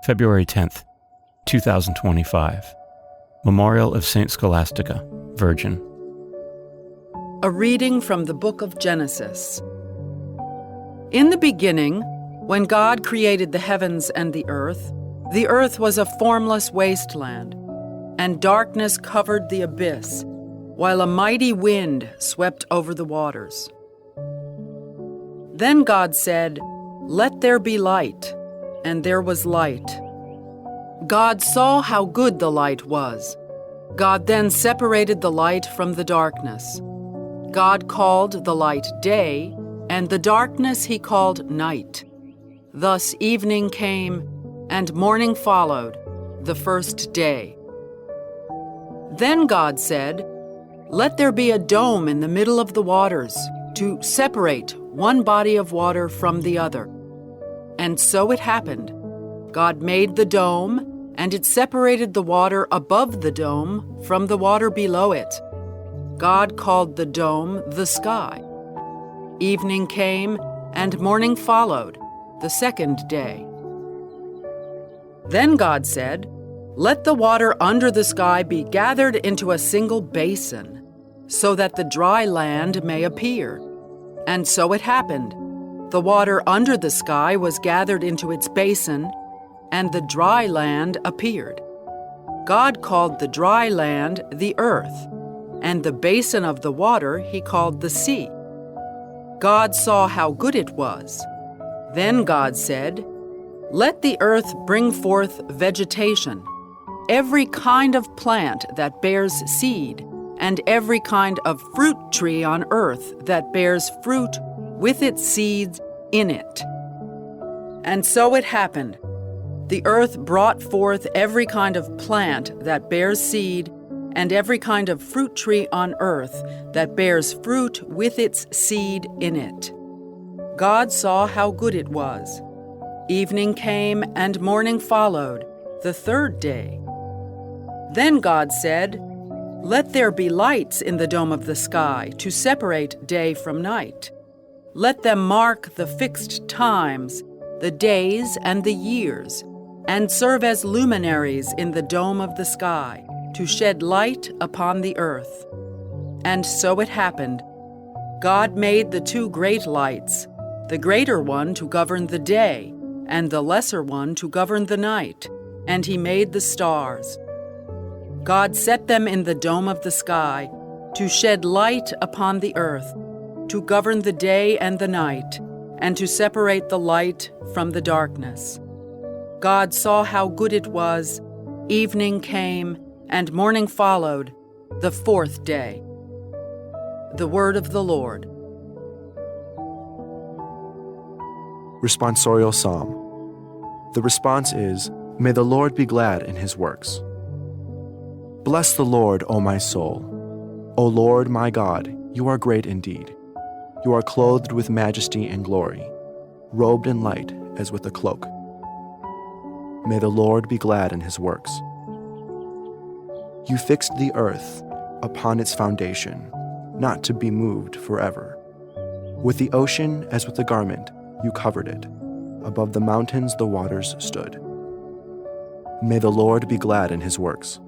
February 10th, 2025. Memorial of St Scholastica, Virgin. A reading from the book of Genesis. In the beginning, when God created the heavens and the earth was a formless wasteland, and darkness covered the abyss, while a mighty wind swept over the waters. Then God said, "Let there be light," and there was light. God saw how good the light was. God then separated the light from the darkness. God called the light day, and the darkness he called night. Thus evening came, and morning followed, the first day. Then God said, "Let there be a dome in the middle of the waters, to separate one body of water from the other." And so it happened. God made the dome, and it separated the water above the dome from the water below it. God called the dome the sky. Evening came, and morning followed, the second day. Then God said, "Let the water under the sky be gathered into a single basin, so that the dry land may appear." And so it happened. The water under the sky was gathered into its basin, and the dry land appeared. God called the dry land the earth, and the basin of the water he called the sea. God saw how good it was. Then God said, "Let the earth bring forth vegetation, every kind of plant that bears seed, and every kind of fruit tree on earth that bears fruit with its seeds in it." And so it happened. The earth brought forth every kind of plant that bears seed, and every kind of fruit tree on earth that bears fruit with its seed in it. God saw how good it was. Evening came, and morning followed, the third day. Then God said, "Let there be lights in the dome of the sky to separate day from night. Let them mark the fixed times, the days and the years, and serve as luminaries in the dome of the sky, to shed light upon the earth." And so it happened. God made the two great lights, the greater one to govern the day, and the lesser one to govern the night, and he made the stars. God set them in the dome of the sky, to shed light upon the earth, to govern the day and the night, and to separate the light from the darkness. God saw how good it was. Evening came, and morning followed, the fourth day. The word of the Lord. Responsorial Psalm. The response is, "May the Lord be glad in his works." Bless the Lord, O my soul. O Lord my God, you are great indeed. You are clothed with majesty and glory, robed in light as with a cloak. May the Lord be glad in his works. You fixed the earth upon its foundation, not to be moved forever. With the ocean as with a garment, you covered it. Above the mountains the waters stood. May the Lord be glad in his works.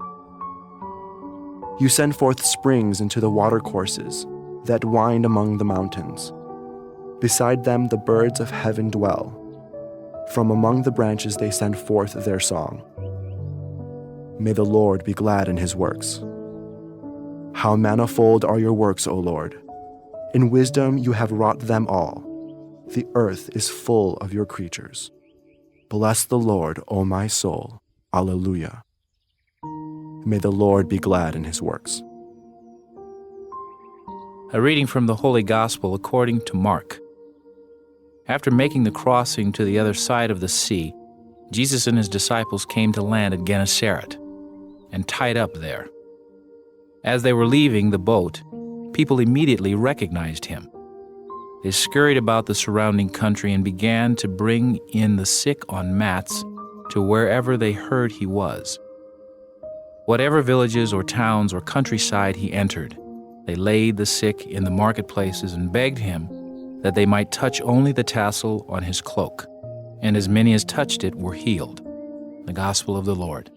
You send forth springs into the watercourses that wind among the mountains. Beside them the birds of heaven dwell. From among the branches they send forth their song. May the Lord be glad in his works. How manifold are your works, O Lord! In wisdom you have wrought them all. The earth is full of your creatures. Bless the Lord, O my soul. Alleluia. May the Lord be glad in his works. A reading from the Holy Gospel according to Mark. After making the crossing to the other side of the sea, Jesus and his disciples came to land at Gennesaret and tied up there. As they were leaving the boat, people immediately recognized him. They scurried about the surrounding country and began to bring in the sick on mats to wherever they heard he was. Whatever villages or towns or countryside he entered, they laid the sick in the marketplaces and begged him that they might touch only the tassel on his cloak, and as many as touched it were healed. The Gospel of the Lord.